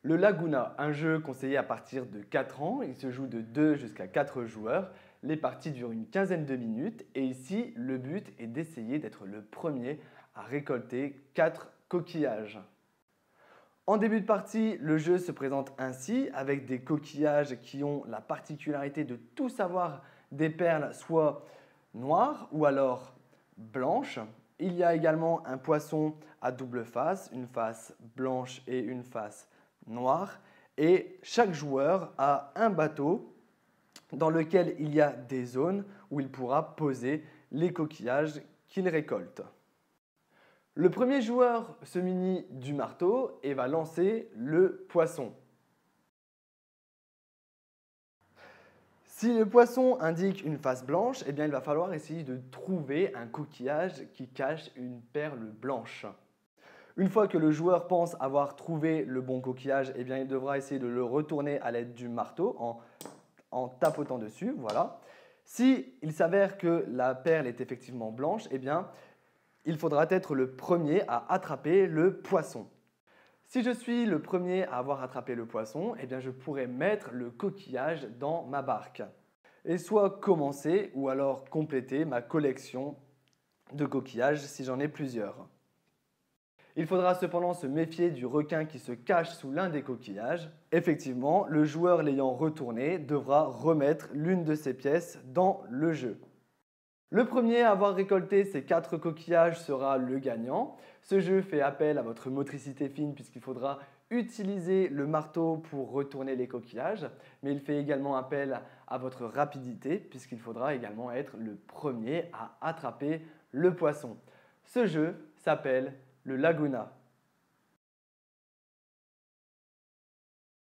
Le Laguna, un jeu conseillé à partir de 4 ans, il se joue de 2 jusqu'à 4 joueurs. Les parties durent une quinzaine de minutes et ici, le but est d'essayer d'être le premier à récolter 4 coquillages. En début de partie, le jeu se présente ainsi avec des coquillages qui ont la particularité de tous avoir des perles soit noires ou alors blanches. Il y a également un poisson à double face, une face blanche et une face noire. Et chaque joueur a un bateau dans lequel il y a des zones où il pourra poser les coquillages qu'il récolte. Le premier joueur se munit du marteau et va lancer le poisson. Si le poisson indique une face blanche, eh bien, il va falloir essayer de trouver un coquillage qui cache une perle blanche. Une fois que le joueur pense avoir trouvé le bon coquillage, eh bien, il devra essayer de le retourner à l'aide du marteau en tapotant dessus. Voilà. Si il s'avère que la perle est effectivement blanche, eh bien, il faudra être le premier à attraper le poisson. Si je suis le premier à avoir attrapé le poisson, eh bien je pourrai mettre le coquillage dans ma barque et soit commencer ou alors compléter ma collection de coquillages si j'en ai plusieurs. Il faudra cependant se méfier du requin qui se cache sous l'un des coquillages. Effectivement, le joueur l'ayant retourné devra remettre l'une de ses pièces dans le jeu. Le premier à avoir récolté ces 4 coquillages sera le gagnant. Ce jeu fait appel à votre motricité fine puisqu'il faudra utiliser le marteau pour retourner les coquillages, mais il fait également appel à votre rapidité puisqu'il faudra également être le premier à attraper le poisson. Ce jeu s'appelle le Laguna.